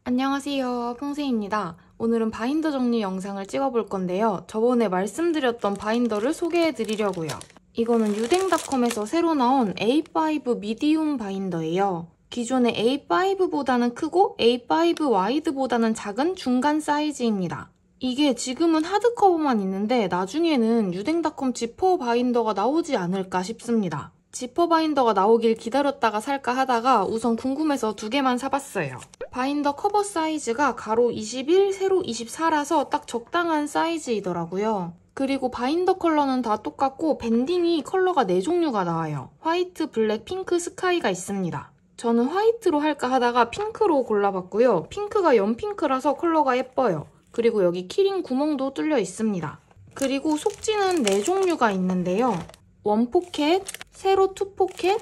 안녕하세요, 퐁세입니다. 오늘은 바인더 정리 영상을 찍어볼 건데요. 저번에 말씀드렸던 바인더를 소개해드리려고요. 이거는 유댕닷컴에서 새로 나온 A5 미디움 바인더예요. 기존의 A5보다는 크고 A5 와이드보다는 작은 중간 사이즈입니다. 이게 지금은 하드커버만 있는데 나중에는 유댕닷컴 지퍼 바인더가 나오지 않을까 싶습니다. 지퍼 바인더가 나오길 기다렸다가 살까 하다가 우선 궁금해서 2개만 사봤어요. 바인더 커버 사이즈가 가로 21, 세로 24라서 딱 적당한 사이즈이더라고요. 그리고 바인더 컬러는 다 똑같고 밴딩이 컬러가 4종류가 나와요. 화이트, 블랙, 핑크, 스카이가 있습니다. 저는 화이트로 할까 하다가 핑크로 골라봤고요. 핑크가 연핑크라서 컬러가 예뻐요. 그리고 여기 키링 구멍도 뚫려 있습니다. 그리고 속지는 4종류가 있는데요. 원포켓, 세로 투포켓,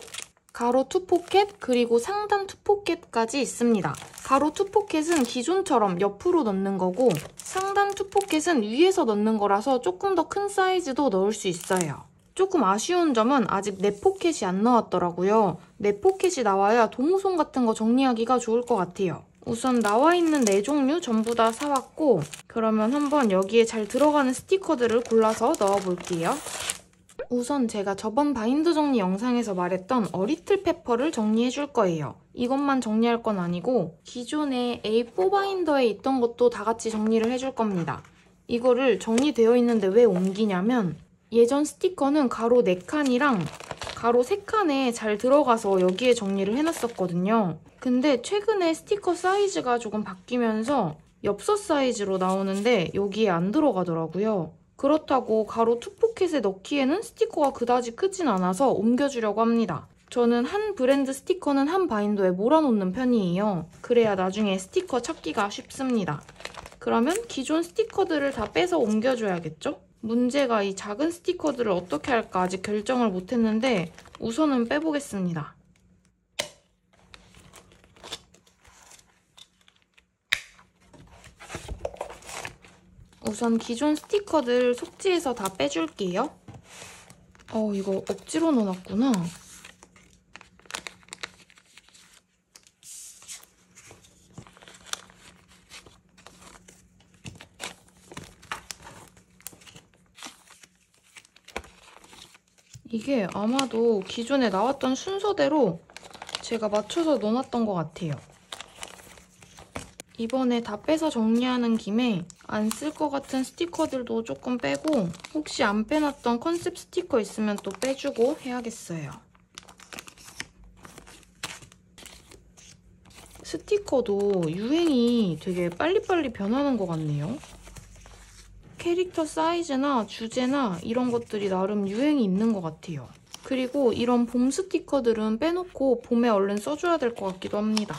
가로 투포켓, 그리고 상단 투포켓까지 있습니다. 가로 투포켓은 기존처럼 옆으로 넣는 거고 상단 투포켓은 위에서 넣는 거라서 조금 더 큰 사이즈도 넣을 수 있어요. 조금 아쉬운 점은 아직 넷포켓이 안 나왔더라고요. 넷포켓이 나와야 도무송 같은 거 정리하기가 좋을 것 같아요. 우선 나와 있는 4종류 전부 다 사왔고 그러면 한번 여기에 잘 들어가는 스티커들을 골라서 넣어볼게요. 우선 제가 저번 바인더 정리 영상에서 말했던 어리틀 페퍼를 정리해줄 거예요. 이것만 정리할 건 아니고 기존의 A4 바인더에 있던 것도 다 같이 정리를 해줄 겁니다. 이거를 정리되어 있는데 왜 옮기냐면 예전 스티커는 가로 4칸이랑 가로 3칸에 잘 들어가서 여기에 정리를 해놨었거든요. 근데 최근에 스티커 사이즈가 조금 바뀌면서 엽서 사이즈로 나오는데 여기에 안 들어가더라고요. 그렇다고 가로 투포켓에 넣기에는 스티커가 그다지 크진 않아서 옮겨주려고 합니다. 저는 한 브랜드 스티커는 한 바인더에 몰아놓는 편이에요. 그래야 나중에 스티커 찾기가 쉽습니다. 그러면 기존 스티커들을 다 빼서 옮겨줘야겠죠? 문제가 이 작은 스티커들을 어떻게 할까 아직 결정을 못했는데 우선은 빼보겠습니다. 우선 기존 스티커들 속지에서 다 빼줄게요. 이거 억지로 넣어놨구나. 이게 아마도 기존에 나왔던 순서대로 제가 맞춰서 넣어놨던 것 같아요. 이번에 다 빼서 정리하는 김에 안 쓸 것 같은 스티커들도 조금 빼고 혹시 안 빼놨던 컨셉 스티커 있으면 또 빼주고 해야겠어요. 스티커도 유행이 되게 빨리빨리 변하는 것 같네요. 캐릭터 사이즈나 주제나 이런 것들이 나름 유행이 있는 것 같아요. 그리고 이런 봄 스티커들은 빼놓고 봄에 얼른 써줘야 될 것 같기도 합니다.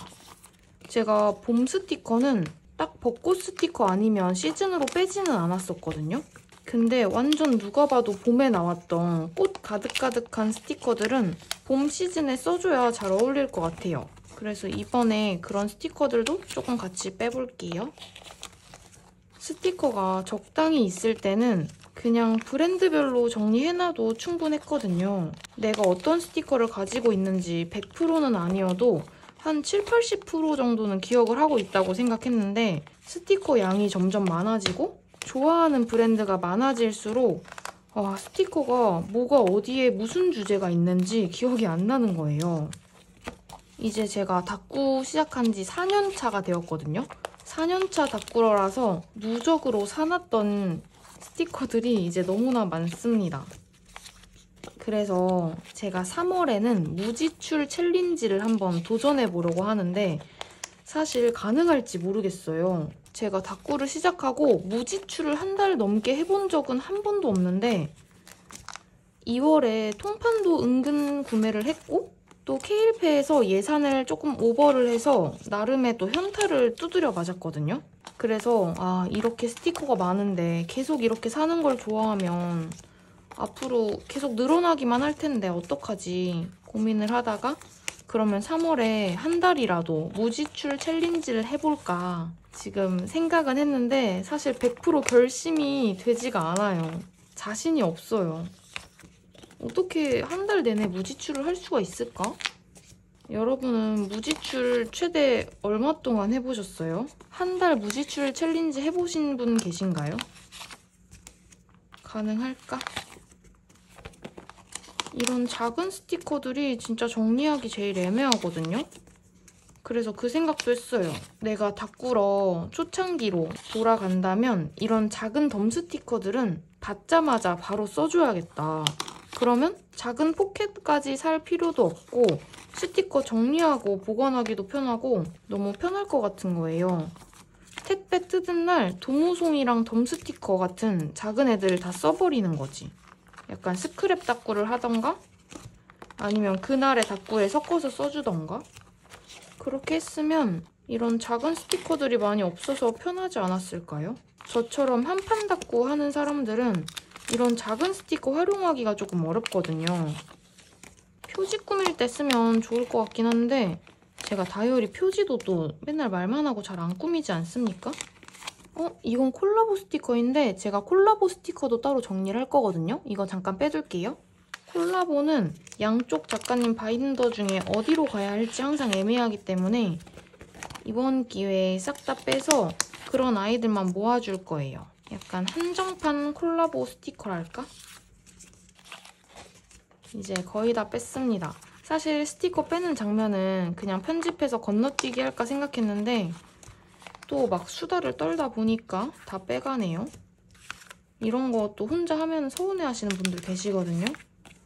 제가 봄 스티커는 딱 벚꽃 스티커 아니면 시즌으로 빼지는 않았었거든요. 근데 완전 누가 봐도 봄에 나왔던 꽃 가득가득한 스티커들은 봄 시즌에 써줘야 잘 어울릴 것 같아요. 그래서 이번에 그런 스티커들도 조금 같이 빼볼게요. 스티커가 적당히 있을 때는 그냥 브랜드별로 정리해놔도 충분했거든요. 내가 어떤 스티커를 가지고 있는지 100%는 아니어도 한 7, 80% 정도는 기억을 하고 있다고 생각했는데 스티커 양이 점점 많아지고 좋아하는 브랜드가 많아질수록 스티커가 뭐가 어디에 무슨 주제가 있는지 기억이 안 나는 거예요. 이제 제가 닦구 시작한 지 4년차가 되었거든요. 4년차 닦구러라서 누적으로 사놨던 스티커들이 이제 너무나 많습니다. 그래서 제가 3월에는 무지출 챌린지를 한번 도전해보려고 하는데 사실 가능할지 모르겠어요. 제가 닦구를 시작하고 무지출을 한 달 넘게 해본 적은 한 번도 없는데 2월에 통판도 은근 구매를 했고 또 케일페에서 예산을 조금 오버를 해서 나름의 또 현타를 두드려 맞았거든요. 그래서 이렇게 스티커가 많은데 계속 이렇게 사는 걸 좋아하면 앞으로 계속 늘어나기만 할 텐데 어떡하지 고민을 하다가 그러면 3월에 한 달이라도 무지출 챌린지를 해볼까 지금 생각은 했는데 사실 100% 결심이 되지가 않아요. 자신이 없어요. 어떻게 한 달 내내 무지출을 할 수가 있을까? 여러분은 무지출 최대 얼마 동안 해보셨어요? 한 달 무지출 챌린지 해보신 분 계신가요? 가능할까? 이런 작은 스티커들이 진짜 정리하기 제일 애매하거든요? 그래서 그 생각도 했어요. 내가 닦으러 초창기로 돌아간다면 이런 작은 덤 스티커들은 받자마자 바로 써줘야겠다. 그러면 작은 포켓까지 살 필요도 없고 스티커 정리하고 보관하기도 편하고 너무 편할 것 같은 거예요. 택배 뜯은 날 도무송이랑 덤 스티커 같은 작은 애들 다 써버리는 거지. 약간 스크랩 닦구를 하던가 아니면 그날의 닦구에 섞어서 써주던가. 그렇게 했으면 이런 작은 스티커들이 많이 없어서 편하지 않았을까요? 저처럼 한판 닦고 하는 사람들은 이런 작은 스티커 활용하기가 조금 어렵거든요. 표지 꾸밀 때 쓰면 좋을 것 같긴 한데 제가 다이어리 표지도 또 맨날 말만 하고 잘 안 꾸미지 않습니까? 이건 콜라보 스티커인데 제가 콜라보 스티커도 따로 정리를 할 거거든요. 이거 잠깐 빼둘게요. 콜라보는 양쪽 작가님 바인더 중에 어디로 가야 할지 항상 애매하기 때문에 이번 기회에 싹 다 빼서 그런 아이들만 모아줄 거예요. 약간 한정판 콜라보 스티커랄까? 이제 거의 다 뺐습니다. 사실 스티커 빼는 장면은 그냥 편집해서 건너뛰기 할까 생각했는데 또 막 수다를 떨다 보니까 다 빼가네요. 이런 거 또 혼자 하면 서운해하시는 분들 계시거든요.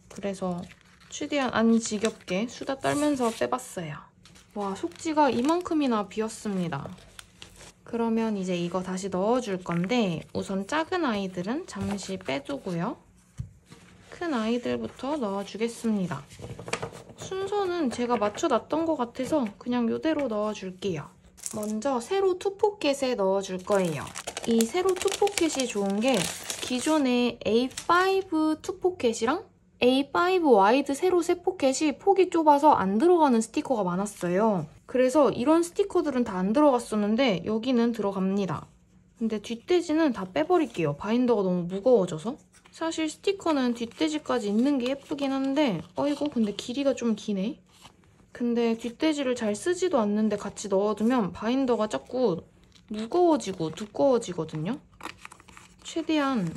그래서 최대한 안 지겹게 수다 떨면서 빼봤어요. 와, 속지가 이만큼이나 비었습니다. 그러면 이제 이거 다시 넣어줄 건데 우선 작은 아이들은 잠시 빼두고요. 큰 아이들부터 넣어주겠습니다. 순서는 제가 맞춰놨던 것 같아서 그냥 이대로 넣어줄게요. 먼저 세로 투포켓에 넣어줄 거예요. 이 세로 투포켓이 좋은 게 기존의 A5 투포켓이랑 A5 와이드 세로 세 포켓이 폭이 좁아서 안 들어가는 스티커가 많았어요. 그래서 이런 스티커들은 다 안 들어갔었는데 여기는 들어갑니다. 근데 뒷돼지는 다 빼버릴게요. 바인더가 너무 무거워져서. 사실 스티커는 뒷돼지까지 있는 게 예쁘긴 한데 어이구 근데 길이가 좀 기네. 근데 뒷돼지를 잘 쓰지도 않는데 같이 넣어두면 바인더가 자꾸 무거워지고 두꺼워지거든요. 최대한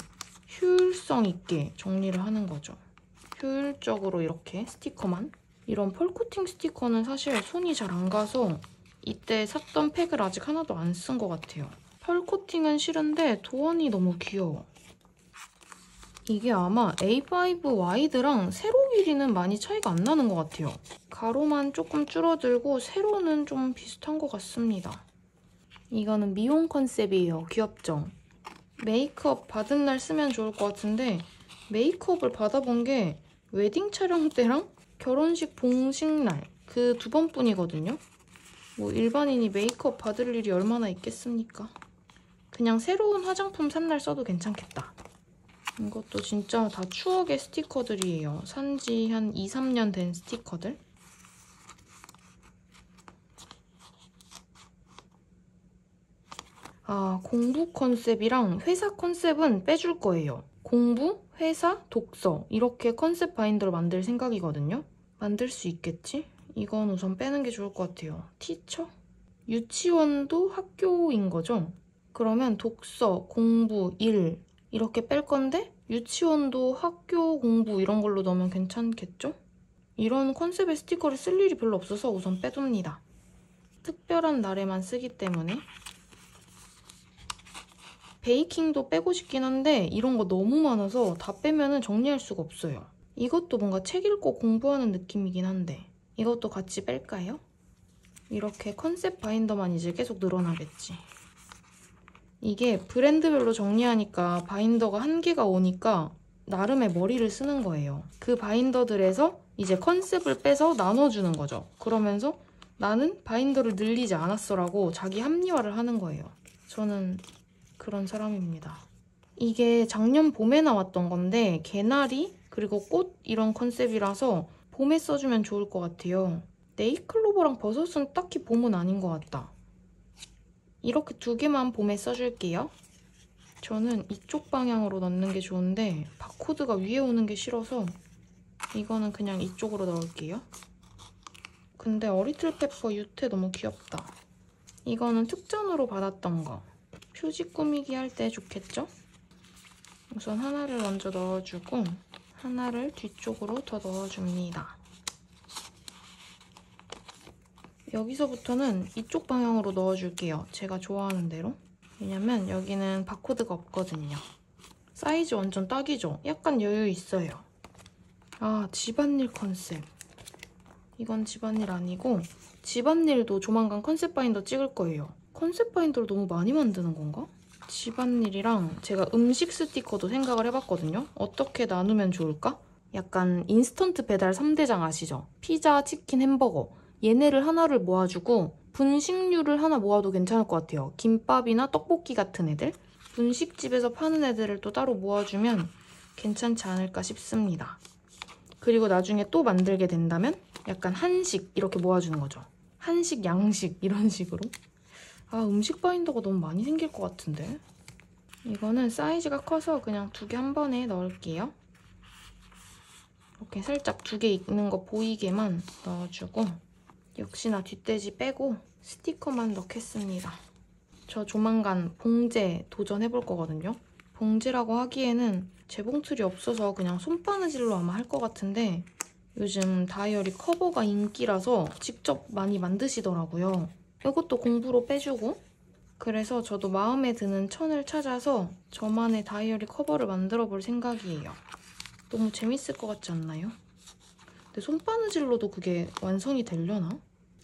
효율성 있게 정리를 하는 거죠. 효율적으로 이렇게 스티커만. 이런 펄코팅 스티커는 사실 손이 잘 안 가서 이때 샀던 팩을 아직 하나도 안 쓴 것 같아요. 펄코팅은 싫은데 도안이 너무 귀여워. 이게 아마 A5 와이드랑 세로 길이는 많이 차이가 안 나는 것 같아요. 가로만 조금 줄어들고 세로는 좀 비슷한 것 같습니다. 이거는 미용 컨셉이에요. 귀엽죠? 메이크업 받은 날 쓰면 좋을 것 같은데 메이크업을 받아본 게 웨딩 촬영 때랑 결혼식 봉식날 그 두 번뿐이거든요. 뭐 일반인이 메이크업 받을 일이 얼마나 있겠습니까? 그냥 새로운 화장품 산 날 써도 괜찮겠다. 이것도 진짜 다 추억의 스티커들이에요. 산지 한 2, 3년 된 스티커들. 아, 공부 컨셉이랑 회사 컨셉은 빼줄 거예요. 공부, 회사, 독서 이렇게 컨셉 바인더를 만들 생각이거든요. 만들 수 있겠지? 이건 우선 빼는 게 좋을 것 같아요. 티처? 유치원도 학교인 거죠? 그러면 독서, 공부, 일 이렇게 뺄 건데 유치원도 학교 공부 이런 걸로 넣으면 괜찮겠죠? 이런 컨셉의 스티커를 쓸 일이 별로 없어서 우선 빼둡니다. 특별한 날에만 쓰기 때문에. 베이킹도 빼고 싶긴 한데 이런 거 너무 많아서 다 빼면은 정리할 수가 없어요. 이것도 뭔가 책 읽고 공부하는 느낌이긴 한데 이것도 같이 뺄까요? 이렇게 컨셉 바인더만 이제 계속 늘어나겠지. 이게 브랜드별로 정리하니까 바인더가 한 개가 오니까 나름의 머리를 쓰는 거예요. 그 바인더들에서 이제 컨셉을 빼서 나눠주는 거죠. 그러면서 나는 바인더를 늘리지 않았어 라고 자기 합리화를 하는 거예요. 저는 그런 사람입니다. 이게 작년 봄에 나왔던 건데 개나리 그리고 꽃 이런 컨셉이라서 봄에 써주면 좋을 것 같아요. 네이클로버랑 버섯은 딱히 봄은 아닌 것 같다. 이렇게 두 개만 봄에 써줄게요. 저는 이쪽 방향으로 넣는 게 좋은데 바코드가 위에 오는 게 싫어서 이거는 그냥 이쪽으로 넣을게요. 근데 어리틀페퍼 유태 너무 귀엽다. 이거는 특전으로 받았던 거. 표지 꾸미기 할 때 좋겠죠? 우선 하나를 먼저 넣어주고 하나를 뒤쪽으로 더 넣어줍니다. 여기서부터는 이쪽 방향으로 넣어줄게요. 제가 좋아하는 대로. 왜냐면 여기는 바코드가 없거든요. 사이즈 완전 딱이죠? 약간 여유 있어요. 아, 집안일 컨셉. 이건 집안일 아니고 집안일도 조만간 컨셉 바인더 찍을 거예요. 컨셉 바인더를 너무 많이 만드는 건가? 집안일이랑 제가 음식 스티커도 생각을 해봤거든요. 어떻게 나누면 좋을까? 약간 인스턴트 배달 3대장 아시죠? 피자, 치킨, 햄버거. 얘네를 하나를 모아주고 분식류를 하나 모아도 괜찮을 것 같아요. 김밥이나 떡볶이 같은 애들. 분식집에서 파는 애들을 또 따로 모아주면 괜찮지 않을까 싶습니다. 그리고 나중에 또 만들게 된다면 약간 한식 이렇게 모아주는 거죠. 한식, 양식 이런 식으로. 아, 음식 바인더가 너무 많이 생길 것 같은데. 이거는 사이즈가 커서 그냥 2개 한 번에 넣을게요. 이렇게 살짝 2개 있는 거 보이게만 넣어주고 역시나 뒷돼지 빼고 스티커만 넣겠습니다. 저 조만간 봉제 도전해볼 거거든요. 봉제라고 하기에는 재봉틀이 없어서 그냥 손바느질로 아마 할 것 같은데 요즘 다이어리 커버가 인기라서 직접 많이 만드시더라고요. 이것도 공부로 빼주고 그래서 저도 마음에 드는 천을 찾아서 저만의 다이어리 커버를 만들어 볼 생각이에요. 너무 재밌을 것 같지 않나요? 근데 손바느질로도 그게 완성이 되려나?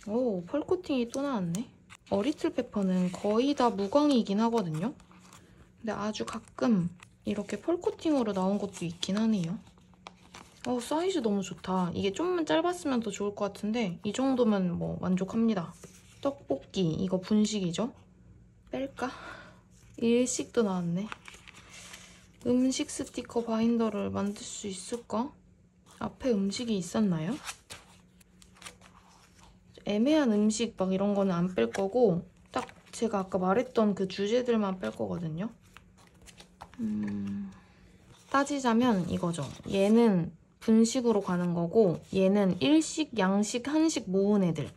오, 펄 코팅이 또 나왔네. 어리틀페퍼는 거의 다 무광이긴 하거든요. 근데 아주 가끔 이렇게 펄 코팅으로 나온 것도 있긴 하네요. 사이즈 너무 좋다. 이게 좀만 짧았으면 더 좋을 것 같은데 이 정도면 뭐 만족합니다. 떡볶이, 이거 분식이죠? 뺄까? 일식도 나왔네. 음식 스티커 바인더를 만들 수 있을까? 앞에 음식이 있었나요? 애매한 음식 막 이런 거는 안 뺄 거고 딱 제가 아까 말했던 그 주제들만 뺄 거거든요. 따지자면 이거죠. 얘는 분식으로 가는 거고 얘는 일식, 양식, 한식 모은 애들.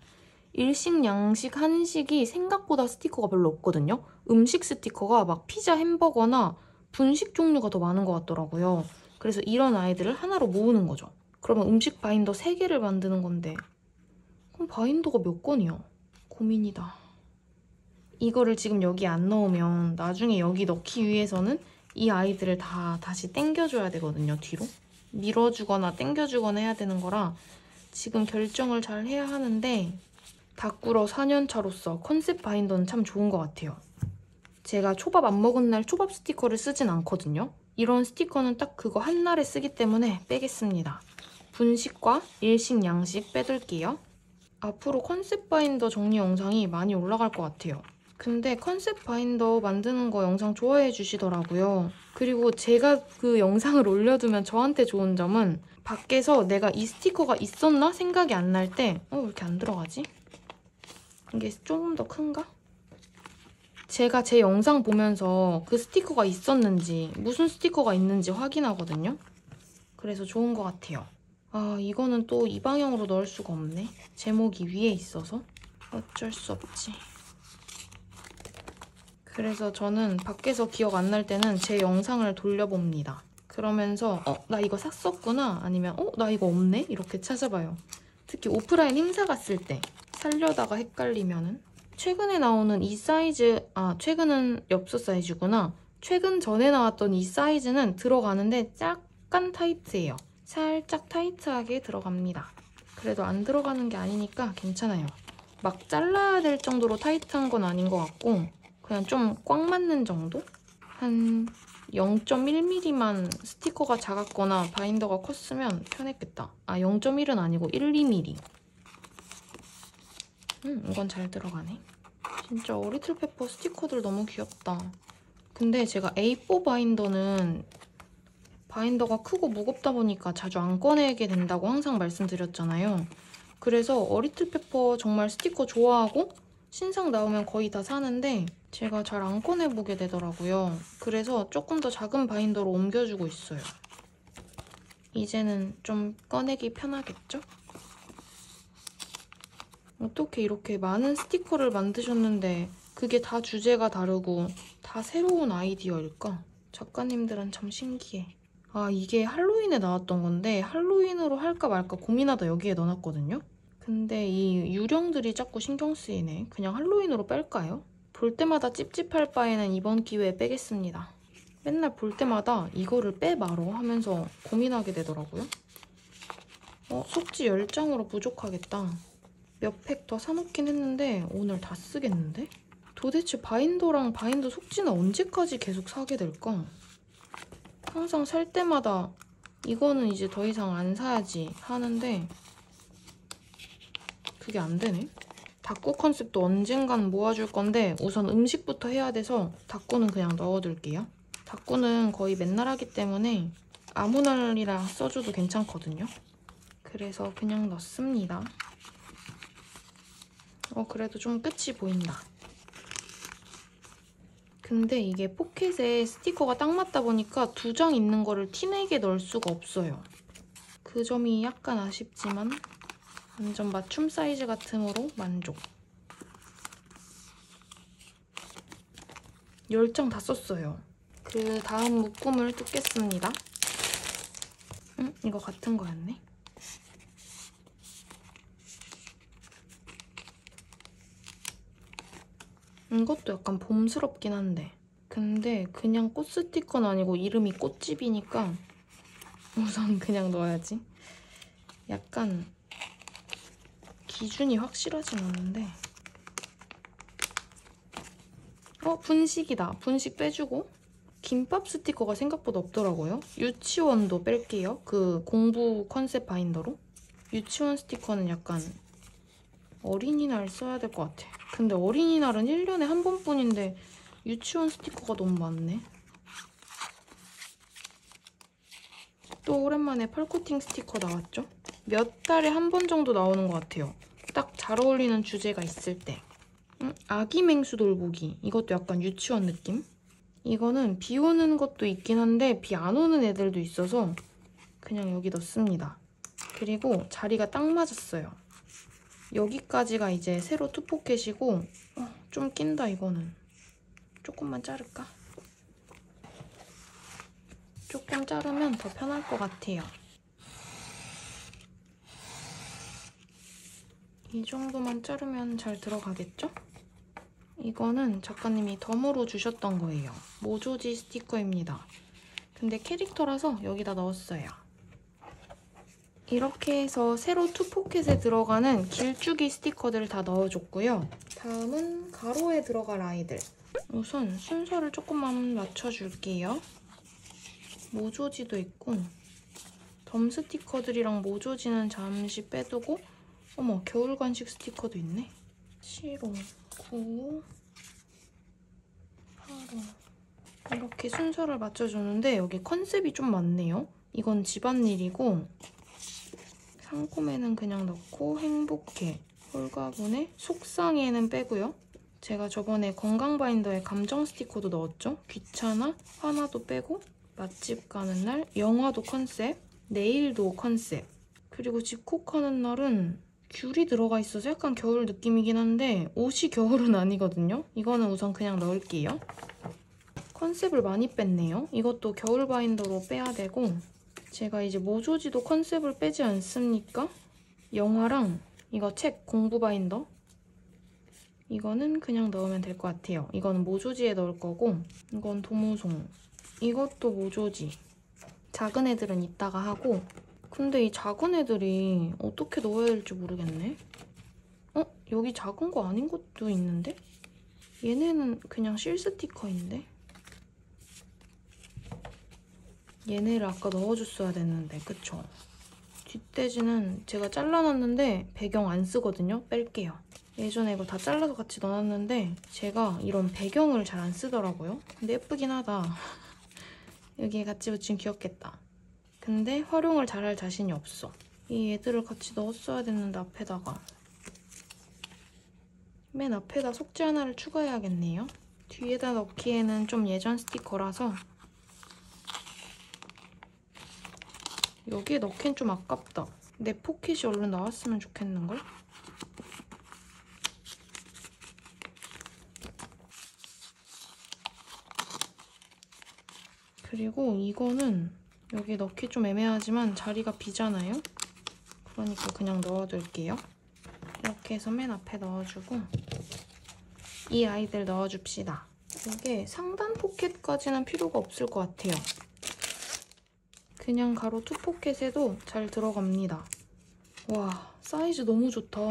일식, 양식, 한식이 생각보다 스티커가 별로 없거든요. 음식 스티커가 막 피자, 햄버거나 분식 종류가 더 많은 것 같더라고요. 그래서 이런 아이들을 하나로 모으는 거죠. 그러면 음식 바인더 3개를 만드는 건데 그럼 바인더가 몇 건이야? 고민이다. 이거를 지금 여기 안 넣으면 나중에 여기 넣기 위해서는 이 아이들을 다 다시 당겨줘야 되거든요, 뒤로. 밀어주거나 당겨주거나 해야 되는 거라 지금 결정을 잘 해야 하는데 다꾸러 4년차로서 컨셉 바인더는 참 좋은 것 같아요. 제가 초밥 안 먹은 날 초밥 스티커를 쓰진 않거든요. 이런 스티커는 딱 그거 한 날에 쓰기 때문에 빼겠습니다. 분식과 일식, 양식 빼둘게요. 앞으로 컨셉 바인더 정리 영상이 많이 올라갈 것 같아요. 근데 컨셉 바인더 만드는 거 영상 좋아해 주시더라고요. 그리고 제가 그 영상을 올려두면 저한테 좋은 점은 밖에서 내가 이 스티커가 있었나 생각이 안 날 때 왜 이렇게 안 들어가지? 이게 조금 더 큰가? 제가 제 영상 보면서 그 스티커가 있었는지 무슨 스티커가 있는지 확인하거든요. 그래서 좋은 것 같아요. 아, 이거는 또 이 방향으로 넣을 수가 없네. 제목이 위에 있어서 어쩔 수 없지. 그래서 저는 밖에서 기억 안 날 때는 제 영상을 돌려봅니다. 그러면서 나 이거 샀었구나 아니면 나 이거 없네? 이렇게 찾아봐요. 특히 오프라인 행사 갔을 때 살려다가 헷갈리면은 최근에 나오는 이 사이즈, 최근은 엽서 사이즈구나. 최근 전에 나왔던 이 사이즈는 들어가는데 약간 타이트해요. 살짝 타이트하게 들어갑니다. 그래도 안 들어가는 게 아니니까 괜찮아요. 막 잘라야 될 정도로 타이트한 건 아닌 것 같고 그냥 좀 꽉 맞는 정도? 한 0.1mm만 스티커가 작았거나 바인더가 컸으면 편했겠다. 0.1은 아니고 1, 2mm. 이건 잘 들어가네. 진짜 어리틀페퍼 스티커들 너무 귀엽다. 근데 제가 A4 바인더는 바인더가 크고 무겁다 보니까 자주 안 꺼내게 된다고 항상 말씀드렸잖아요. 그래서 어리틀페퍼 정말 스티커 좋아하고 신상 나오면 거의 다 사는데 제가 잘 안 꺼내보게 되더라고요. 그래서 조금 더 작은 바인더로 옮겨주고 있어요. 이제는 좀 꺼내기 편하겠죠? 어떻게 이렇게 많은 스티커를 만드셨는데 그게 다 주제가 다르고 다 새로운 아이디어일까? 작가님들은 참 신기해. 아, 이게 할로윈에 나왔던 건데 할로윈으로 할까 말까 고민하다 여기에 넣어놨거든요? 근데 이 유령들이 자꾸 신경 쓰이네. 그냥 할로윈으로 뺄까요? 볼 때마다 찝찝할 바에는 이번 기회에 빼겠습니다. 맨날 볼 때마다 이거를 빼 말어 하면서 고민하게 되더라고요. 속지 10장으로 부족하겠다. 몇 팩 더 사놓긴 했는데 오늘 다 쓰겠는데? 도대체 바인더랑 바인더 속지는 언제까지 계속 사게 될까? 항상 살 때마다 이거는 이제 더 이상 안 사야지 하는데 그게 안 되네. 다꾸 컨셉도 언젠간 모아줄 건데 우선 음식부터 해야 돼서 다꾸는 그냥 넣어둘게요. 다꾸는 거의 맨날 하기 때문에 아무 날이나 써줘도 괜찮거든요. 그래서 그냥 넣습니다. 그래도 좀 끝이 보인다. 근데 이게 포켓에 스티커가 딱 맞다 보니까 2장 있는 거를 티내게 넣을 수가 없어요. 그 점이 약간 아쉽지만 완전 맞춤 사이즈 같으므로 만족. 10장 다 썼어요. 그 다음 묶음을 뜯겠습니다. 이거 같은 거였네. 이것도 약간 봄스럽긴 한데 근데 그냥 꽃 스티커는 아니고 이름이 꽃집이니까 우선 그냥 넣어야지. 약간 기준이 확실하진 않은데 분식이다. 분식 빼주고 김밥 스티커가 생각보다 없더라고요. 유치원도 뺄게요. 그 공부 컨셉 바인더로. 유치원 스티커는 약간 어린이날 써야 될 것 같아. 근데 어린이날은 1년에 한 번뿐인데 유치원 스티커가 너무 많네. 또 오랜만에 펄코팅 스티커 나왔죠? 몇 달에 한 번 정도 나오는 것 같아요. 딱 잘 어울리는 주제가 있을 때. 아기 맹수 돌보기. 이것도 약간 유치원 느낌? 이거는 비 오는 것도 있긴 한데 비 안 오는 애들도 있어서 그냥 여기 넣습니다. 그리고 자리가 딱 맞았어요. 여기까지가 이제 세로 투포켓이고 좀 낀다 이거는. 조금만 자를까? 조금 자르면 더 편할 것 같아요. 이 정도만 자르면 잘 들어가겠죠? 이거는 작가님이 덤으로 주셨던 거예요. 모조지 스티커입니다. 근데 캐릭터라서 여기다 넣었어요. 이렇게 해서 세로 투포켓에 들어가는 길쭉이 스티커들을 다 넣어줬고요. 다음은 가로에 들어갈 아이들. 우선 순서를 조금만 맞춰줄게요. 모조지도 있고 덤 스티커들이랑 모조지는 잠시 빼두고 어머, 겨울 간식 스티커도 있네. 7호, 9호, 8호 이렇게 순서를 맞춰주는데 여기 컨셉이 좀 많네요. 이건 집안일이고 상콤에는 그냥 넣고 행복해, 홀가분해, 속상해는 빼고요. 제가 저번에 건강 바인더에 감정 스티커도 넣었죠. 귀찮아, 화나도 빼고 맛집 가는 날, 영화도 컨셉, 내일도 컨셉, 그리고 집콕하는 날은 귤이 들어가 있어서 약간 겨울 느낌이긴 한데 옷이 겨울은 아니거든요. 이거는 우선 그냥 넣을게요. 컨셉을 많이 뺐네요. 이것도 겨울 바인더로 빼야 되고 제가 이제 모조지도 컨셉을 빼지 않습니까? 영화랑 이거 책 공부 바인더 이거는 그냥 넣으면 될 것 같아요. 이거는 모조지에 넣을 거고 이건 도무송 이것도 모조지. 작은 애들은 이따가 하고 근데 이 작은 애들이 어떻게 넣어야 될지 모르겠네. 여기 작은 거 아닌 것도 있는데? 얘네는 그냥 실 스티커인데? 얘네를 아까 넣어줬어야 됐는데, 그쵸? 뒷돼지는 제가 잘라놨는데 배경 안 쓰거든요? 뺄게요. 예전에 이거 다 잘라서 같이 넣어놨는데 제가 이런 배경을 잘 안 쓰더라고요. 근데 예쁘긴 하다. 여기에 같이 붙이면 귀엽겠다. 근데 활용을 잘할 자신이 없어. 이 애들을 같이 넣었어야 됐는데 앞에다가. 맨 앞에다 속지 하나를 추가해야겠네요. 뒤에다 넣기에는 좀 예전 스티커라서 여기에 넣기엔 좀 아깝다. 내 포켓이 얼른 나왔으면 좋겠는걸? 그리고 이거는 여기 넣기 좀 애매하지만 자리가 비잖아요? 그러니까 그냥 넣어둘게요. 이렇게 해서 맨 앞에 넣어주고 이 아이들 넣어줍시다. 이게 상단 포켓까지는 필요가 없을 것 같아요. 그냥 가로 투 포켓에도 잘 들어갑니다. 와, 사이즈 너무 좋다.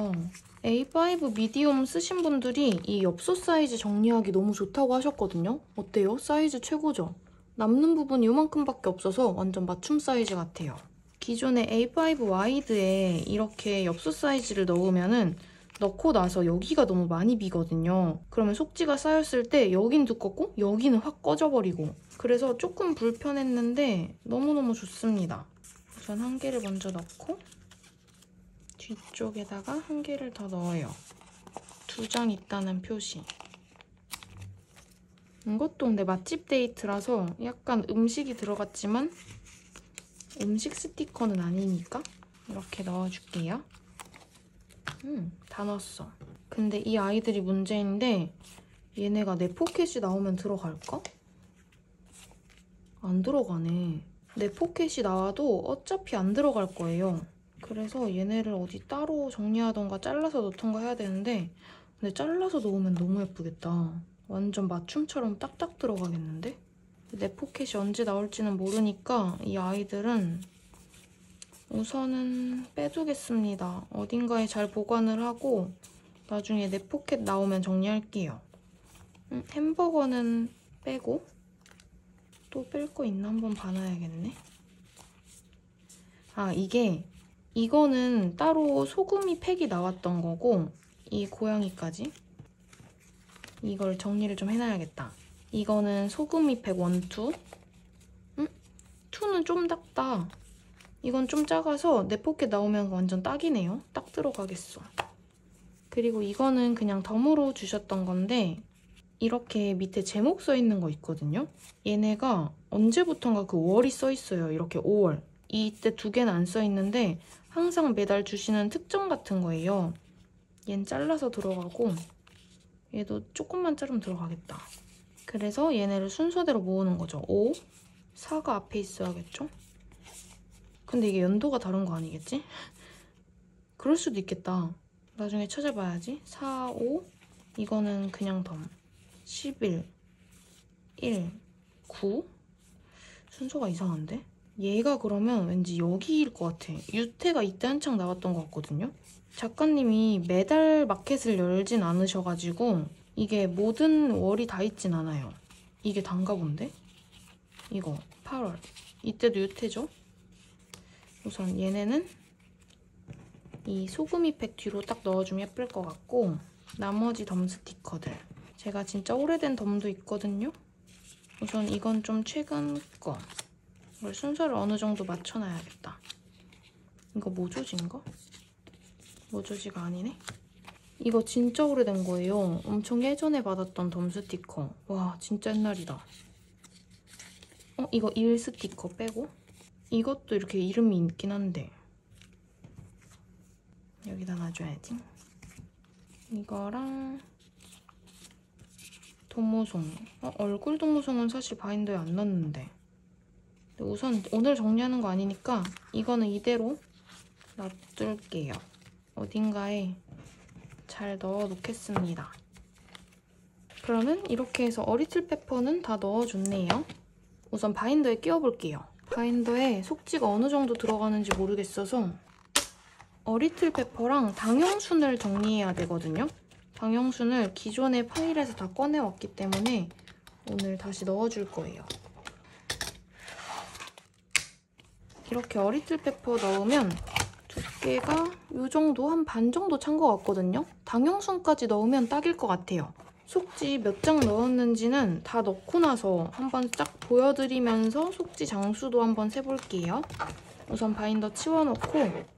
A5 미디움 쓰신 분들이 이 엽서 사이즈 정리하기 너무 좋다고 하셨거든요. 어때요? 사이즈 최고죠? 남는 부분이 이만큼밖에 없어서 완전 맞춤 사이즈 같아요. 기존의 A5 와이드에 이렇게 엽서 사이즈를 넣으면은 넣고 나서 여기가 너무 많이 비거든요. 그러면 속지가 쌓였을 때 여긴 두껍고 여기는 확 꺼져버리고 그래서 조금 불편했는데 너무너무 좋습니다. 우선 한 개를 먼저 넣고 뒤쪽에다가 한 개를 더 넣어요. 2장 있다는 표시. 이것도 근데 맛집 데이트라서 약간 음식이 들어갔지만 음식 스티커는 아니니까 이렇게 넣어줄게요. 다 넣었어. 근데 이 아이들이 문제인데 얘네가 내 포켓이 나오면 들어갈까? 안 들어가네. 내 포켓이 나와도 어차피 안 들어갈 거예요. 그래서 얘네를 어디 따로 정리하던가 잘라서 넣던가 해야 되는데 근데 잘라서 넣으면 너무 예쁘겠다. 완전 맞춤처럼 딱딱 들어가겠는데? 내 포켓이 언제 나올지는 모르니까 이 아이들은 우선은 빼두겠습니다. 어딘가에 잘 보관을 하고 나중에 내 포켓 나오면 정리할게요. 햄버거는 빼고 또 뺄 거 있나 한번 봐놔야겠네. 아, 이거는 따로 소금이 팩이 나왔던 거고 이 고양이까지 이걸 정리를 좀 해놔야겠다. 이거는 소금이 팩 1, 2 2는 좀 작다. 이건 좀 작아서 내 포켓 나오면 완전 딱이네요. 딱 들어가겠어. 그리고 이거는 그냥 덤으로 주셨던 건데 이렇게 밑에 제목 써있는 거 있거든요. 얘네가 언제부턴가 그 월이 써있어요. 이렇게 5월. 이때 2개는 안 써있는데 항상 매달 주시는 특정 같은 거예요. 얜 잘라서 들어가고 얘도 조금만 자르면 들어가겠다. 그래서 얘네를 순서대로 모으는 거죠. 5, 4가 앞에 있어야겠죠? 근데 이게 연도가 다른 거 아니겠지? 그럴 수도 있겠다. 나중에 찾아봐야지. 4, 5 이거는 그냥 덤 11, 1, 9 순서가 이상한데? 얘가 그러면 왠지 여기일 것 같아. 유태가 이때 한창 나왔던 것 같거든요? 작가님이 매달 마켓을 열진 않으셔가지고 이게 모든 월이 다 있진 않아요. 이게 단가 본데? 이거 8월. 이때도 유태죠? 우선 얘네는 이 소금이 팩 뒤로 딱 넣어주면 예쁠 것 같고 나머지 덤 스티커들. 제가 진짜 오래된 덤도 있거든요? 우선 이건 좀 최근 거. 이걸 순서를 어느 정도 맞춰놔야겠다. 이거 모조지인가? 모조지가 아니네? 이거 진짜 오래된 거예요. 엄청 예전에 받았던 덤 스티커. 와, 진짜 옛날이다. 이거 1 스티커 빼고 이것도 이렇게 이름이 있긴 한데 여기다 놔줘야지. 이거랑 도무송. 얼굴 도무송은 사실 바인더에 안 넣었는데 근데 우선 오늘 정리하는 거 아니니까 이거는 이대로 놔둘게요. 어딘가에 잘 넣어 놓겠습니다. 그러면 이렇게 해서 어리틀 페퍼는 다 넣어줬네요. 우선 바인더에 끼워볼게요. 바인더에 속지가 어느 정도 들어가는지 모르겠어서 어리틀 페퍼랑 당형순을 정리해야 되거든요. 당형순을 기존의 파일에서 다 꺼내왔기 때문에 오늘 다시 넣어줄 거예요. 이렇게 어리틀 페퍼 넣으면 두께가 이 정도, 한 반 정도 찬 것 같거든요. 당형순까지 넣으면 딱일 것 같아요. 속지 몇 장 넣었는지는 다 넣고 나서 한번 쫙 보여드리면서 속지 장수도 한번 세볼게요. 우선 바인더 치워놓고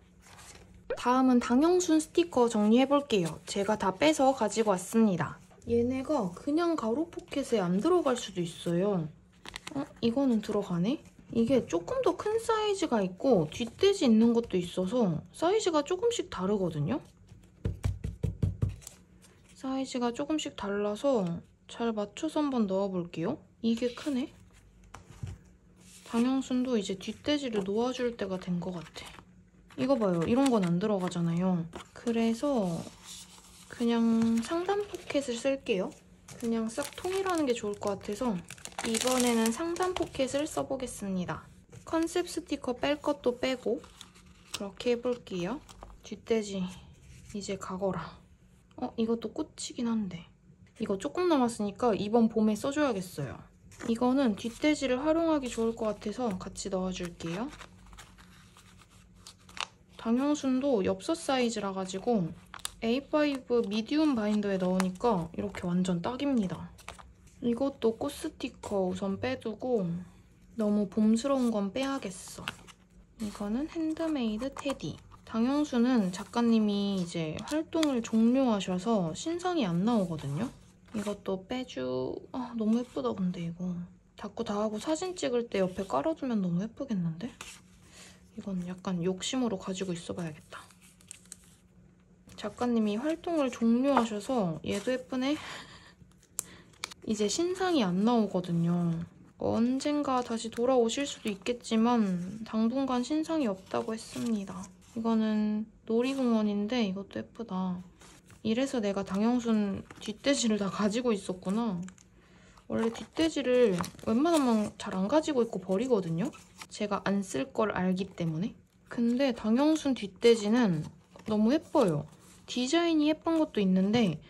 다음은 당형순 스티커 정리해볼게요. 제가 다 빼서 가지고 왔습니다. 얘네가 그냥 가로 포켓에 안 들어갈 수도 있어요. 이거는 들어가네? 이게 조금 더 큰 사이즈가 있고 뒷돼지 있는 것도 있어서 사이즈가 조금씩 다르거든요? 사이즈가 조금씩 달라서 잘 맞춰서 한번 넣어볼게요. 이게 크네? 당형순도 이제 뒷돼지를 놓아줄 때가 된 것 같아. 이거 봐요. 이런 건 안 들어가잖아요. 그래서 그냥 상단 포켓을 쓸게요. 그냥 싹 통일하는 게 좋을 것 같아서 이번에는 상단 포켓을 써보겠습니다. 컨셉 스티커 뺄 것도 빼고 그렇게 해볼게요. 뒷돼지 이제 가거라. 이것도 꽃이긴 한데 이거 조금 남았으니까 이번 봄에 써줘야겠어요. 이거는 뒷돼지를 활용하기 좋을 것 같아서 같이 넣어줄게요. 당형순도 엽서 사이즈라 가지고 A5 미디움 바인더에 넣으니까 이렇게 완전 딱입니다. 이것도 꽃 스티커 우선 빼두고 너무 봄스러운 건 빼야겠어. 이거는 핸드메이드 테디. 당형순은 작가님이 이제 활동을 종료하셔서 신상이 안 나오거든요. 이것도 너무 예쁘다 근데 이거. 닦고 다 하고 사진 찍을 때 옆에 깔아두면 너무 예쁘겠는데? 이건 약간 욕심으로 가지고 있어봐야겠다. 작가님이 활동을 종료하셔서 얘도 예쁘네? 이제 신상이 안 나오거든요. 언젠가 다시 돌아오실 수도 있겠지만 당분간 신상이 없다고 했습니다. 이거는 놀이공원인데 이것도 예쁘다. 이래서 내가 당형순 뒷돼지를 다 가지고 있었구나. 원래 뒷돼지를 웬만하면 잘 안 가지고 있고 버리거든요? 제가 안 쓸 걸 알기 때문에. 근데 당형순 뒷돼지는 너무 예뻐요. 디자인이 예쁜 것도 있는데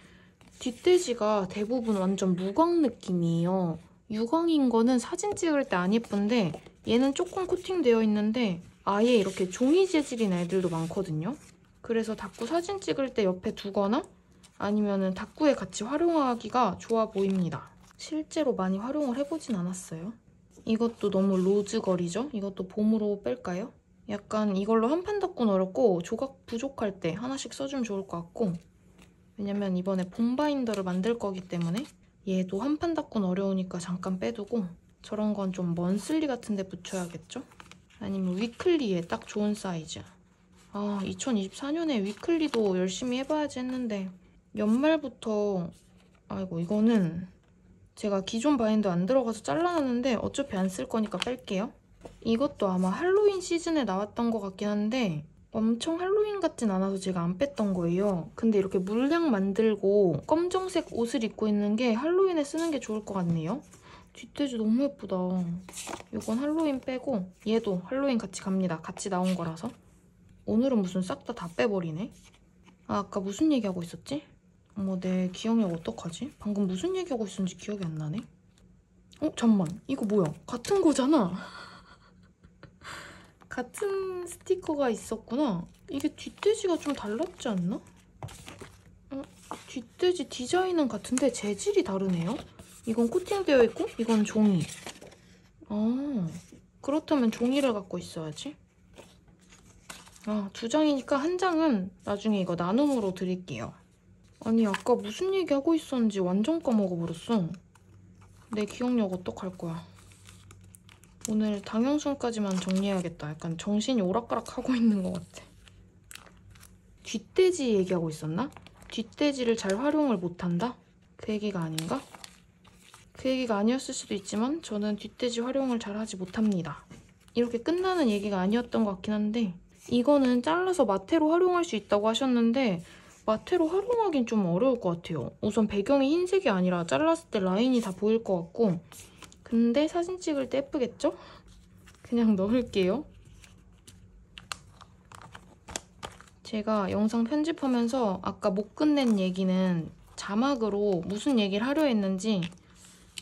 뒷돼지가 대부분 완전 무광 느낌이에요. 유광인 거는 사진 찍을 때 안 예쁜데 얘는 조금 코팅되어 있는데 아예 이렇게 종이 재질인 애들도 많거든요. 그래서 다꾸 사진 찍을 때 옆에 두거나 아니면 다꾸에 같이 활용하기가 좋아 보입니다. 실제로 많이 활용을 해보진 않았어요. 이것도 너무 로즈걸이죠? 이것도 봄으로 뺄까요? 약간 이걸로 한판 닦고는 어렵고 조각 부족할 때 하나씩 써주면 좋을 것 같고 왜냐면 이번에 봄 바인더를 만들 거기 때문에 얘도 한판 닦고는 어려우니까 잠깐 빼두고 저런 건 좀 먼슬리 같은 데 붙여야겠죠? 아니면 위클리에 딱 좋은 사이즈. 2024년에 위클리도 열심히 해봐야지 했는데 연말부터 아이고 이거는 제가 기존 바인더 안 들어가서 잘라놨는데 어차피 안 쓸 거니까 뺄게요. 이것도 아마 할로윈 시즌에 나왔던 것 같긴 한데 엄청 할로윈 같진 않아서 제가 안 뺐던 거예요. 근데 이렇게 물량 만들고 검정색 옷을 입고 있는 게 할로윈에 쓰는 게 좋을 것 같네요. 뒷돼지 너무 예쁘다. 이건 할로윈 빼고 얘도 할로윈 같이 갑니다. 같이 나온 거라서. 오늘은 무슨 싹 다 빼버리네. 아까 무슨 얘기하고 있었지? 어머 내 기억력 어떡하지? 방금 무슨 얘기하고 있었는지 기억이 안 나네. 잠만 이거 뭐야? 같은 거잖아. 같은 스티커가 있었구나. 이게 뒷돼지가 좀 달랐지 않나? 뒷돼지 디자인은 같은데 재질이 다르네요. 이건 코팅되어 있고 이건 종이. 그렇다면 종이를 갖고 있어야지. 두 장이니까 한 장은 나중에 이거 나눔으로 드릴게요. 아니 아까 무슨 얘기하고 있었는지 완전 까먹어버렸어. 내 기억력 어떡할 거야. 오늘 당형순까지만 정리해야겠다. 약간 정신이 오락가락하고 있는 것 같아. 뒷돼지 얘기하고 있었나? 뒷돼지를 잘 활용을 못한다? 그 얘기가 아닌가? 그 얘기가 아니었을 수도 있지만 저는 뒷돼지 활용을 잘 하지 못합니다. 이렇게 끝나는 얘기가 아니었던 것 같긴 한데 이거는 잘라서 마테로 활용할 수 있다고 하셨는데 마테로 활용하긴 좀 어려울 것 같아요. 우선 배경이 흰색이 아니라 잘랐을 때 라인이 다 보일 것 같고 근데 사진 찍을 때 예쁘겠죠? 그냥 넣을게요. 제가 영상 편집하면서 아까 못 끝낸 얘기는 자막으로 무슨 얘기를 하려 했는지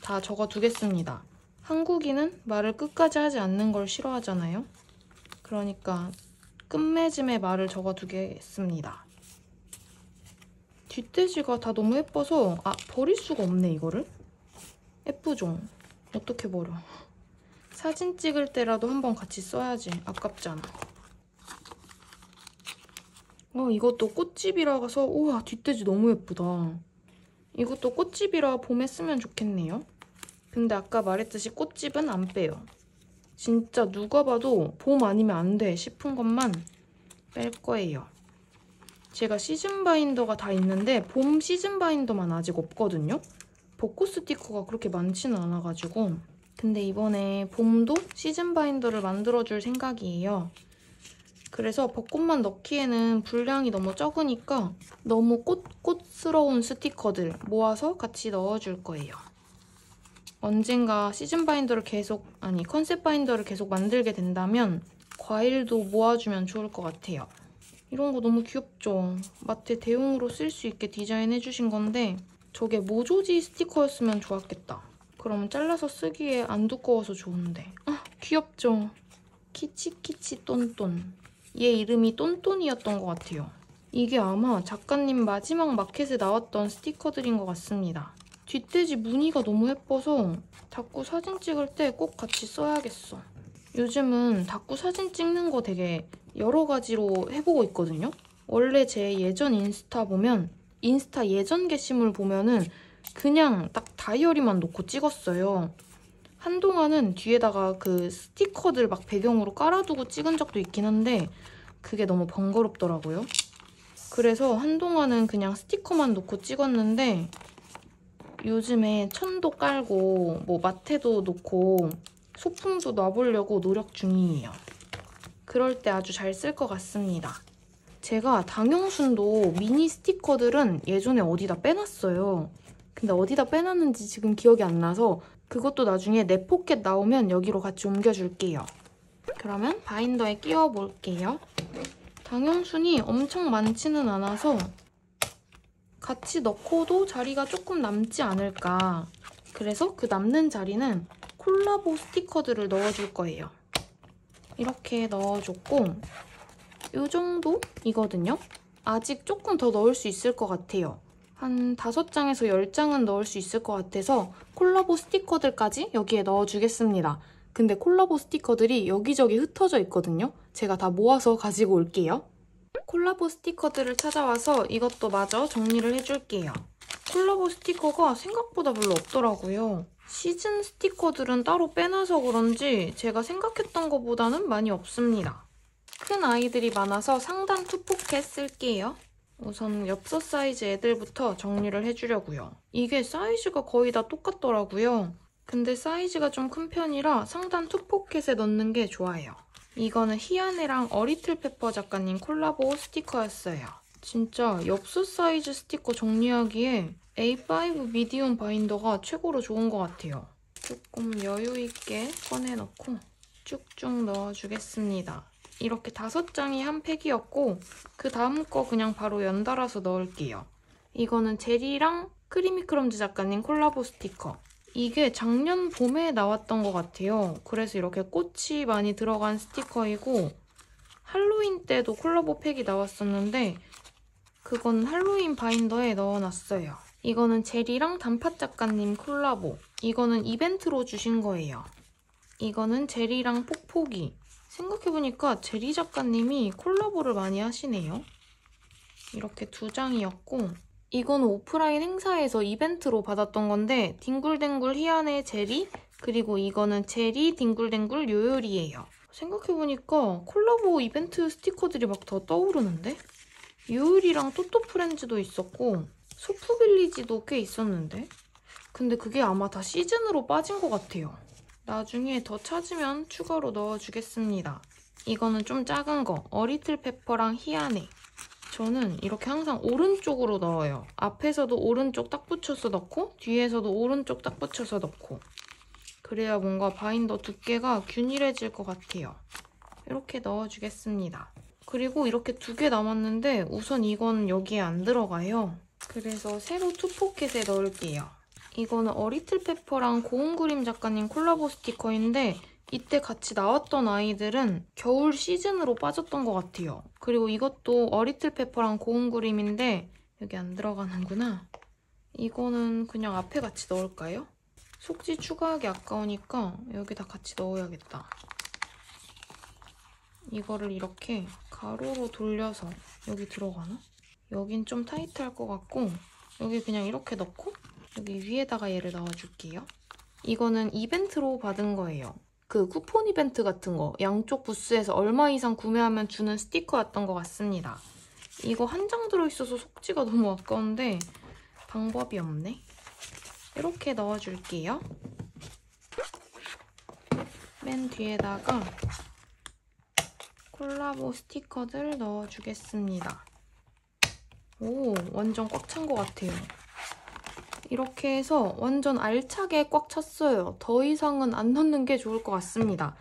다 적어두겠습니다. 한국인은 말을 끝까지 하지 않는 걸 싫어하잖아요. 그러니까 끝맺음에 말을 적어두겠습니다. 뒷돼지가 다 너무 예뻐서 버릴 수가 없네 이거를. 예쁘죠? 어떻게 버려. 사진 찍을 때라도 한번 같이 써야지. 아깝잖아. 이것도 꽃집이라서 우와 뒷돼지 너무 예쁘다. 이것도 꽃집이라 봄에 쓰면 좋겠네요. 근데 아까 말했듯이 꽃집은 안 빼요. 진짜 누가 봐도 봄 아니면 안 돼 싶은 것만 뺄 거예요. 제가 시즌 바인더가 다 있는데 봄 시즌 바인더만 아직 없거든요. 벚꽃 스티커가 그렇게 많지는 않아가지고 근데 이번에 봄도 시즌 바인더를 만들어줄 생각이에요. 그래서 벚꽃만 넣기에는 분량이 너무 적으니까 너무 꽃꽃스러운 스티커들 모아서 같이 넣어줄 거예요. 언젠가 시즌 바인더를 컨셉 바인더를 계속 만들게 된다면 과일도 모아주면 좋을 것 같아요. 이런 거 너무 귀엽죠? 마트에 대용으로 쓸 수 있게 디자인해주신 건데 저게 모조지 스티커였으면 좋았겠다. 그러면 잘라서 쓰기에 안 두꺼워서 좋은데. 아, 귀엽죠? 키치키치 똔똔. 얘 이름이 똔똔이었던 것 같아요. 이게 아마 작가님 마지막 마켓에 나왔던 스티커들인 것 같습니다. 뒷돼지 무늬가 너무 예뻐서 다꾸 사진 찍을 때 꼭 같이 써야겠어. 요즘은 다꾸 사진 찍는 거 되게 여러 가지로 해보고 있거든요. 원래 제 예전 인스타 예전 게시물 보면은 그냥 딱 다이어리만 놓고 찍었어요. 한동안은 뒤에다가 그 스티커들 막 배경으로 깔아두고 찍은 적도 있긴 한데 그게 너무 번거롭더라고요. 그래서 한동안은 그냥 스티커만 놓고 찍었는데 요즘에 천도 깔고 뭐 마테도 놓고 소품도 놔보려고 노력 중이에요. 그럴 때 아주 잘 쓸 것 같습니다. 제가 당영순도 미니 스티커들은 예전에 어디다 빼놨어요. 근데 어디다 빼놨는지 지금 기억이 안 나서 그것도 나중에 내 포켓 나오면 여기로 같이 옮겨줄게요. 그러면 바인더에 끼워볼게요. 당영순이 엄청 많지는 않아서 같이 넣고도 자리가 조금 남지 않을까. 그래서 그 남는 자리는 콜라보 스티커들을 넣어줄 거예요. 이렇게 넣어줬고 이 정도이거든요. 아직 조금 더 넣을 수 있을 것 같아요. 한 5장에서 10장은 넣을 수 있을 것 같아서 콜라보 스티커들까지 여기에 넣어주겠습니다. 근데 콜라보 스티커들이 여기저기 흩어져 있거든요. 제가 다 모아서 가지고 올게요. 콜라보 스티커들을 찾아와서 이것도 마저 정리를 해줄게요. 콜라보 스티커가 생각보다 별로 없더라고요. 시즌 스티커들은 따로 빼놔서 그런지 제가 생각했던 것보다는 많이 없습니다. 큰 아이들이 많아서 상단 투포켓 쓸게요. 우선 엽서 사이즈 애들부터 정리를 해주려고요. 이게 사이즈가 거의 다 똑같더라고요. 근데 사이즈가 좀 큰 편이라 상단 투포켓에 넣는 게 좋아요. 이거는 희한애랑 어리틀페퍼 작가님 콜라보 스티커였어요. 진짜 엽서 사이즈 스티커 정리하기에 A5 미디움 바인더가 최고로 좋은 것 같아요. 조금 여유있게 꺼내놓고 쭉쭉 넣어주겠습니다. 이렇게 5장이 한 팩이었고 그 다음 거 그냥 바로 연달아서 넣을게요. 이거는 제리랑 크리미크럼즈 작가님 콜라보 스티커. 이게 작년 봄에 나왔던 것 같아요. 그래서 이렇게 꽃이 많이 들어간 스티커이고 할로윈 때도 콜라보 팩이 나왔었는데 그건 할로윈 바인더에 넣어놨어요. 이거는 제리랑 단팥 작가님 콜라보. 이거는 이벤트로 주신 거예요. 이거는 제리랑 뽁뽁이. 생각해보니까 제리 작가님이 콜라보를 많이 하시네요. 이렇게 2장이었고 이거는 오프라인 행사에서 이벤트로 받았던 건데 딩굴댕굴 희한의 제리 그리고 이거는 제리 딩굴댕굴 요요리예요. 생각해보니까 콜라보 이벤트 스티커들이 막 더 떠오르는데? 요요리랑 토토프렌즈도 있었고 소프빌리지도 꽤 있었는데? 근데 그게 아마 다 시즌으로 빠진 것 같아요. 나중에 더 찾으면 추가로 넣어주겠습니다. 이거는 좀 작은 거, 어리틀페퍼랑 희한해. 저는 이렇게 항상 오른쪽으로 넣어요. 앞에서도 오른쪽 딱 붙여서 넣고 뒤에서도 오른쪽 딱 붙여서 넣고 그래야 뭔가 바인더 두께가 균일해질 것 같아요. 이렇게 넣어주겠습니다. 그리고 이렇게 2개 남았는데 우선 이건 여기에 안 들어가요. 그래서 새로 투포켓에 넣을게요. 이거는 어리틀페퍼랑 고운그림 작가님 콜라보 스티커인데 이때 같이 나왔던 아이들은 겨울 시즌으로 빠졌던 것 같아요. 그리고 이것도 어리틀페퍼랑 고운그림인데 여기 안 들어가는구나. 이거는 그냥 앞에 같이 넣을까요? 속지 추가하기 아까우니까 여기다 같이 넣어야겠다. 이거를 이렇게 가로로 돌려서 여기 들어가나? 여긴 좀 타이트할 것 같고 여기 그냥 이렇게 넣고 여기 위에다가 얘를 넣어줄게요. 이거는 이벤트로 받은 거예요. 그 쿠폰 이벤트 같은 거 양쪽 부스에서 얼마 이상 구매하면 주는 스티커였던 것 같습니다. 이거 한 장 들어있어서 속지가 너무 아까운데 방법이 없네. 이렇게 넣어줄게요. 맨 뒤에다가 콜라보 스티커들 넣어주겠습니다. 오, 완전 꽉 찬 것 같아요. 이렇게 해서 완전 알차게 꽉 찼어요. 더 이상은 안 넣는 게 좋을 것 같습니다.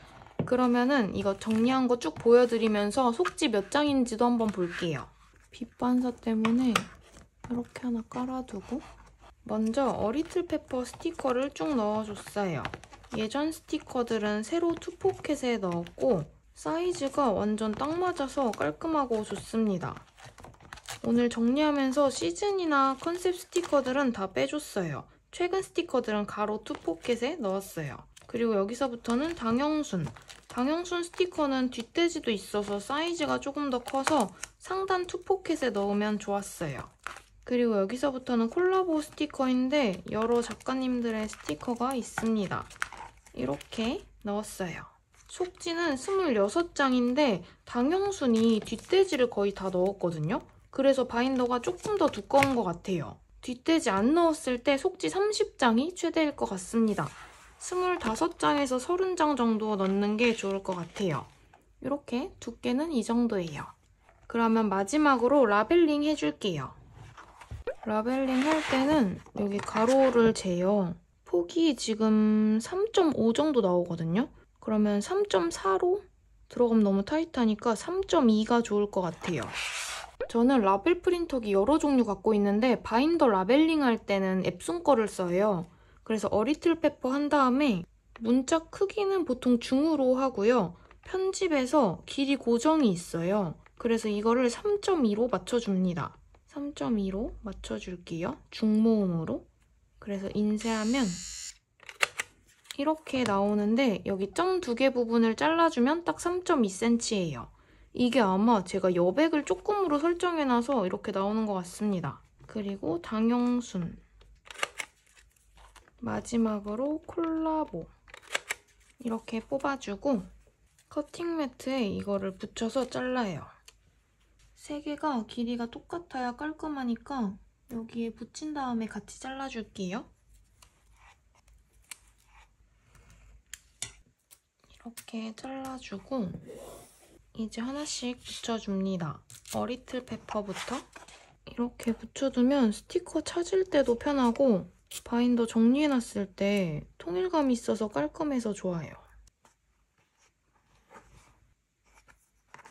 그러면은 이거 정리한 거 쭉 보여드리면서 속지 몇 장인지도 한번 볼게요. 빛 반사 때문에 이렇게 하나 깔아두고 먼저 어리틀 페퍼 스티커를 쭉 넣어줬어요. 예전 스티커들은 세로 투포켓에 넣었고 사이즈가 완전 딱 맞아서 깔끔하고 좋습니다. 오늘 정리하면서 시즌이나 컨셉 스티커들은 다 빼줬어요. 최근 스티커들은 가로 투포켓에 넣었어요. 그리고 여기서부터는 당형순. 당형순 스티커는 뒷돼지도 있어서 사이즈가 조금 더 커서 상단 투포켓에 넣으면 좋았어요. 그리고 여기서부터는 콜라보 스티커인데 여러 작가님들의 스티커가 있습니다. 이렇게 넣었어요. 속지는 26장인데 당형순이 뒷돼지를 거의 다 넣었거든요. 그래서 바인더가 조금 더 두꺼운 것 같아요. 뒷돼지 안 넣었을 때 속지 30장이 최대일 것 같습니다. 25장에서 30장 정도 넣는 게 좋을 것 같아요. 이렇게 두께는 이 정도예요. 그러면 마지막으로 라벨링 해줄게요. 라벨링 할 때는 여기 가로를 재요. 폭이 지금 3.5 정도 나오거든요. 그러면 3.4로 들어가면 너무 타이트하니까 3.2가 좋을 것 같아요. 저는 라벨 프린터기 여러 종류 갖고 있는데 바인더 라벨링 할 때는 앱손 거를 써요. 그래서 어리틀 페퍼 한 다음에 문자 크기는 보통 중으로 하고요. 편집에서 길이 고정이 있어요. 그래서 이거를 3.2로 맞춰줍니다. 3.2로 맞춰줄게요. 중모음으로. 그래서 인쇄하면 이렇게 나오는데 여기 점 2개 부분을 잘라주면 딱 3.2cm예요. 이게 아마 제가 여백을 조금으로 설정해놔서 이렇게 나오는 것 같습니다. 그리고 당형순. 마지막으로 콜라보. 이렇게 뽑아주고 커팅 매트에 이거를 붙여서 잘라요. 3개가 길이가 똑같아야 깔끔하니까 여기에 붙인 다음에 같이 잘라줄게요. 이렇게 잘라주고 이제 하나씩 붙여줍니다. 어리틀 페퍼부터 이렇게 붙여두면 스티커 찾을 때도 편하고 바인더 정리해놨을 때 통일감이 있어서 깔끔해서 좋아요.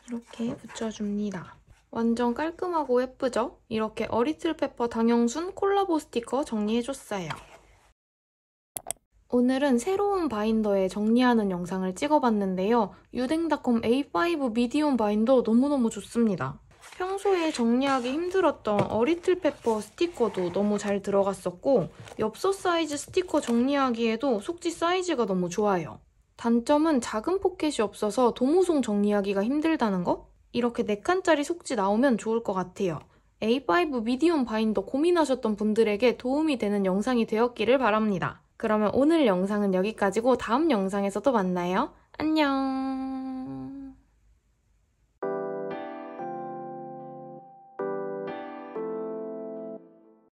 이렇게 붙여줍니다. 완전 깔끔하고 예쁘죠? 이렇게 어리틀 페퍼 당형순 콜라보 스티커 정리해줬어요. 오늘은 새로운 바인더에 정리하는 영상을 찍어봤는데요. 유댕닷컴 A5 미디움 바인더 너무너무 좋습니다. 평소에 정리하기 힘들었던 어리틀 페퍼 스티커도 너무 잘 들어갔었고 엽서 사이즈 스티커 정리하기에도 속지 사이즈가 너무 좋아요. 단점은 작은 포켓이 없어서 도무송 정리하기가 힘들다는 거? 이렇게 4칸짜리 속지 나오면 좋을 것 같아요. A5 미디움 바인더 고민하셨던 분들에게 도움이 되는 영상이 되었기를 바랍니다. 그러면 오늘 영상은 여기까지고 다음 영상에서 또 만나요. 안녕!